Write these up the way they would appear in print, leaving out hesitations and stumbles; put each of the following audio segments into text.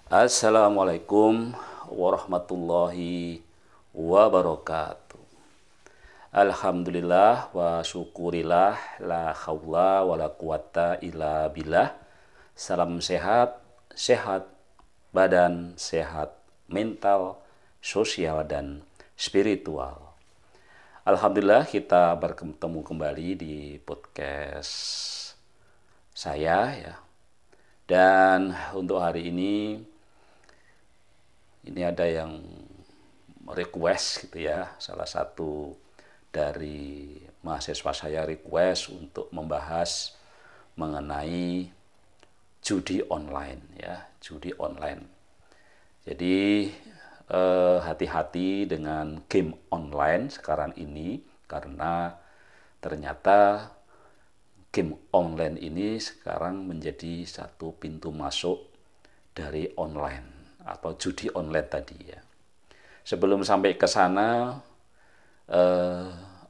Assalamualaikum warahmatullahi wabarakatuh. Alhamdulillah wa syukurillah la haula wa la quwata illa billah. Salam sehat, sehat badan, sehat mental, sosial dan spiritual. Alhamdulillah kita bertemu kembali di podcast saya ya. Dan untuk hari ini ada yang request gitu ya, salah satu dari mahasiswa saya request untuk membahas mengenai judi online ya, judi online. Jadi hati-hati dengan game online sekarang ini karena ternyata game online ini sekarang menjadi satu pintu masuk dari online atau judi online tadi ya. Sebelum sampai ke sana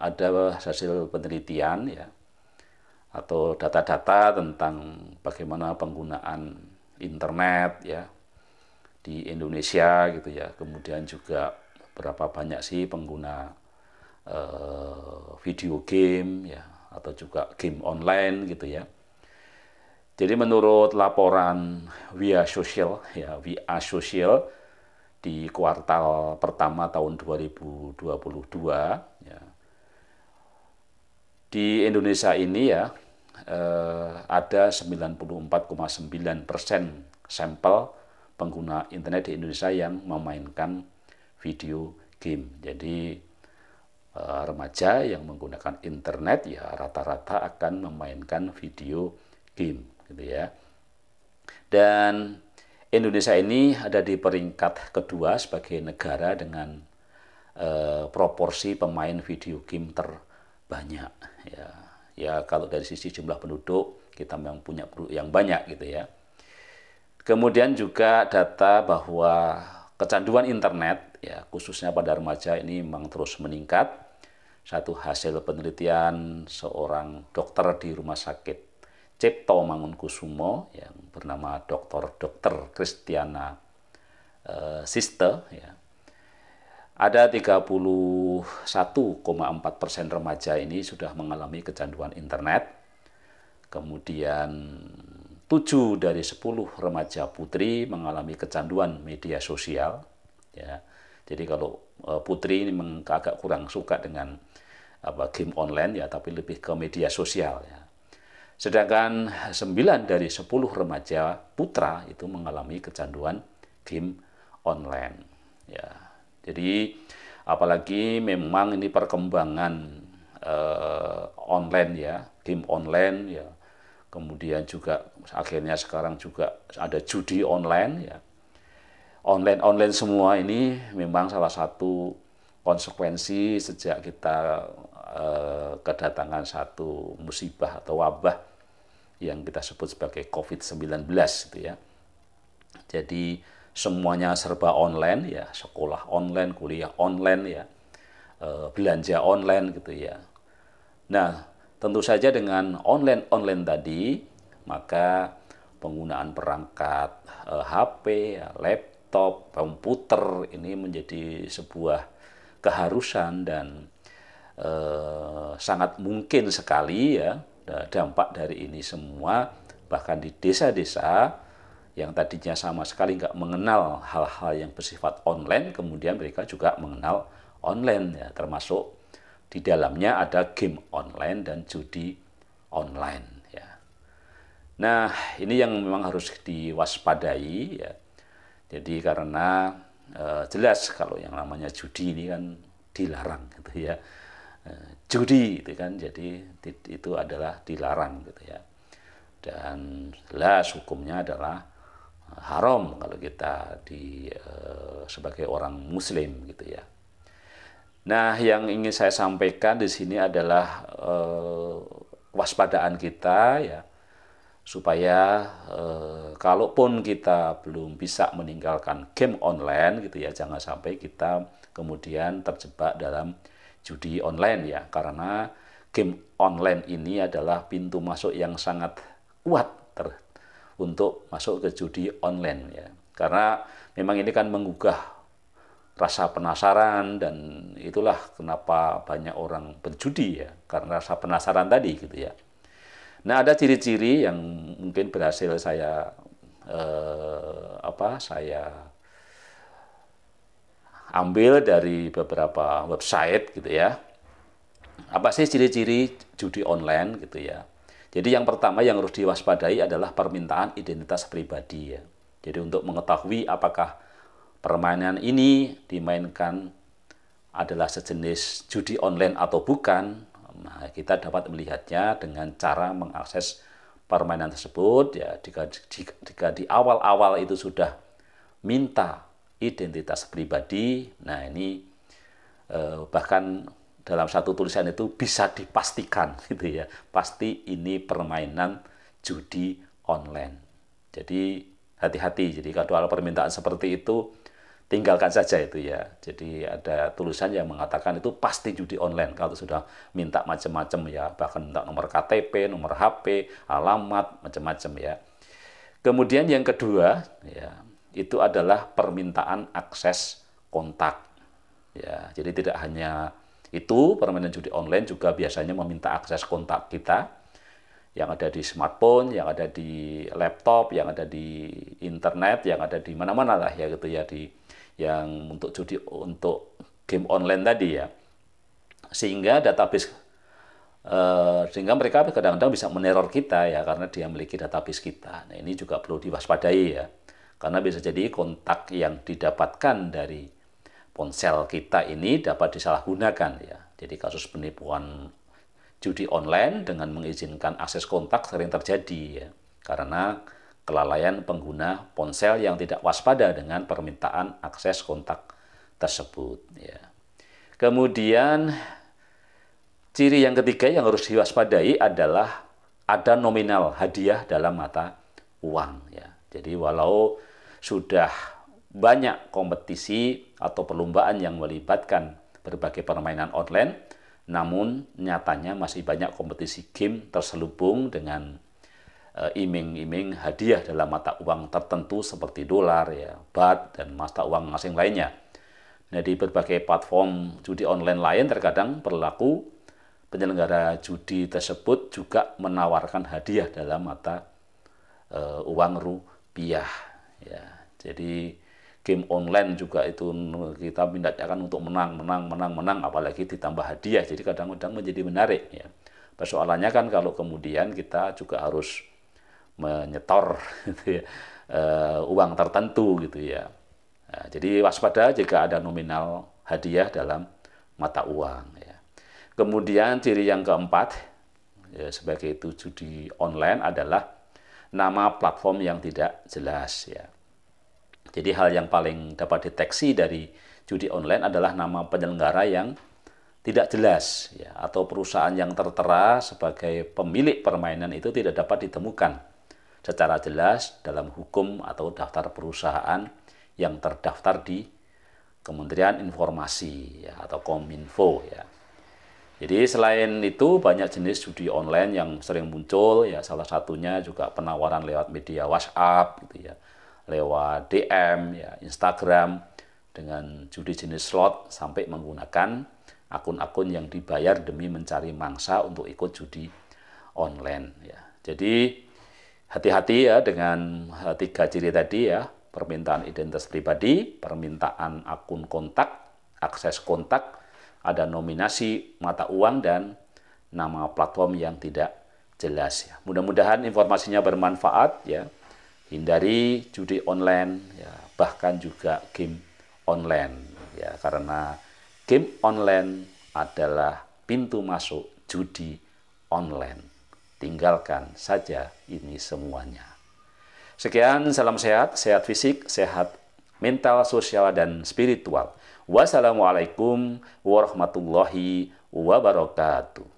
ada hasil penelitian ya atau data-data tentang bagaimana penggunaan internet ya di Indonesia gitu ya. Kemudian juga berapa banyak sih pengguna video game ya atau juga game online gitu ya. Jadi menurut laporan via Social ya, via Social di kuartal pertama tahun 2022 ya, di Indonesia ini ya ada 94,9% sampel pengguna internet di Indonesia yang memainkan video game. Jadi remaja yang menggunakan internet ya rata-rata akan memainkan video game gitu ya. Dan Indonesia ini ada di peringkat kedua sebagai negara dengan proporsi pemain video game terbanyak ya. Ya kalau dari sisi jumlah penduduk kita memang punya penduduk yang banyak gitu ya. Kemudian juga data bahwa kecanduan internet ya khususnya pada remaja ini memang terus meningkat. Satu hasil penelitian seorang dokter di rumah sakit Cipto Mangunkusumo yang bernama Dr. Kristiana Siste ya. Ada 31,4% remaja ini sudah mengalami kecanduan internet. Kemudian 7 dari 10 remaja putri mengalami kecanduan media sosial ya. Jadi kalau putri ini agak kurang suka dengan game online ya, tapi lebih ke media sosial ya. Sedangkan 9 dari 10 remaja putra itu mengalami kecanduan game online. Ya, jadi apalagi memang ini perkembangan online ya, game online ya. Kemudian juga akhirnya sekarang juga ada judi online ya. Online semua ini memang salah satu konsekuensi sejak kita kedatangan satu musibah atau wabah yang kita sebut sebagai COVID-19 gitu ya. Jadi semuanya serba online ya, sekolah online, kuliah online ya, belanja online gitu ya. Nah, tentu saja dengan online tadi, maka penggunaan perangkat HP, ya, laptop, komputer ini menjadi sebuah keharusan dan sangat mungkin sekali ya dampak dari ini semua bahkan di desa-desa yang tadinya sama sekali nggak mengenal hal-hal yang bersifat online, kemudian mereka juga mengenal online ya, termasuk di dalamnya ada game online dan judi online ya. Nah ini yang memang harus diwaspadai ya. Jadi karena jelas kalau yang namanya judi ini kan dilarang gitu ya. Judi itu kan, jadi itu adalah dilarang gitu ya. Dan jelas hukumnya adalah haram kalau kita sebagai orang muslim gitu ya. Nah, yang ingin saya sampaikan di sini adalah kewaspadaan kita ya, supaya kalaupun kita belum bisa meninggalkan game online gitu ya, jangan sampai kita kemudian terjebak dalam judi online ya, karena game online ini adalah pintu masuk yang sangat kuat untuk masuk ke judi online ya. Karena memang ini kan menggugah rasa penasaran, dan itulah kenapa banyak orang berjudi ya, karena rasa penasaran tadi gitu ya. Nah, ada ciri-ciri yang mungkin berhasil saya saya ambil dari beberapa website gitu ya. Apa sih ciri-ciri judi online gitu ya? Jadi yang pertama yang harus diwaspadai adalah permintaan identitas pribadi ya. Jadi untuk mengetahui apakah permainan ini dimainkan adalah sejenis judi online atau bukan, nah, kita dapat melihatnya dengan cara mengakses permainan tersebut ya. Jika di awal-awal itu sudah minta identitas pribadi, nah ini bahkan dalam satu tulisan itu bisa dipastikan gitu ya, pasti ini permainan judi online. Jadi hati-hati. Jadi kalau ada permintaan seperti itu, tinggalkan saja itu ya. Jadi ada tulisan yang mengatakan itu pasti judi online. Kalau sudah minta macam-macam ya, bahkan minta nomor KTP, nomor HP, alamat, macam-macam ya. Kemudian yang kedua ya, itu adalah permintaan akses kontak. Ya, jadi tidak hanya itu, permainan judi online juga biasanya meminta akses kontak kita yang ada di smartphone, yang ada di laptop, yang ada di internet, yang ada di mana-mana lah ya gitu ya, yang untuk judi, untuk game online tadi ya. Sehingga database sehingga mereka kadang-kadang bisa meneror kita ya, karena dia memiliki database kita. Nah, ini juga perlu diwaspadai ya. Karena bisa jadi kontak yang didapatkan dari ponsel kita ini dapat disalahgunakan ya. Jadi kasus penipuan judi online dengan mengizinkan akses kontak sering terjadi ya. Karena kelalaian pengguna ponsel yang tidak waspada dengan permintaan akses kontak tersebut ya. Kemudian ciri yang ketiga yang harus diwaspadai adalah ada nominal hadiah dalam mata uang ya. Jadi walau sudah banyak kompetisi atau perlombaan yang melibatkan berbagai permainan online, namun nyatanya masih banyak kompetisi game terselubung dengan iming-iming hadiah dalam mata uang tertentu seperti dolar, ya, baht, dan mata uang asing lainnya. Nah, di berbagai platform judi online lain terkadang berlaku penyelenggara judi tersebut juga menawarkan hadiah dalam mata uang rupiah. Ya, jadi game online juga itu kita mintakan untuk menang, apalagi ditambah hadiah. Jadi kadang-kadang menjadi menarik. Ya. Persoalannya kan kalau kemudian kita juga harus menyetor gitu ya, uang tertentu gitu ya. Nah, jadi waspada jika ada nominal hadiah dalam mata uang. Ya. Kemudian ciri yang keempat ya, sebagai itu judi online adalah nama platform yang tidak jelas ya. Jadi hal yang paling dapat deteksi dari judi online adalah nama penyelenggara yang tidak jelas ya, atau perusahaan yang tertera sebagai pemilik permainan itu tidak dapat ditemukan secara jelas dalam hukum atau daftar perusahaan yang terdaftar di Kementerian Informasi ya, atau Kominfo ya. Jadi selain itu banyak jenis judi online yang sering muncul ya, salah satunya juga penawaran lewat media WhatsApp gitu ya, lewat DM ya, Instagram, dengan judi jenis slot sampai menggunakan akun-akun yang dibayar demi mencari mangsa untuk ikut judi online ya. Jadi hati-hati ya dengan 3 ciri tadi ya, permintaan identitas pribadi, permintaan akun kontak, akses kontak, ada nominasi mata uang, dan nama platform yang tidak jelas ya. Mudah-mudahan informasinya bermanfaat ya. Hindari judi online ya, bahkan juga game online ya, karena game online adalah pintu masuk judi online. Tinggalkan saja ini semuanya. Sekian, salam sehat, sehat fisik, sehat mental, sosial, dan spiritual. Wassalamualaikum warahmatullahi wabarakatuh.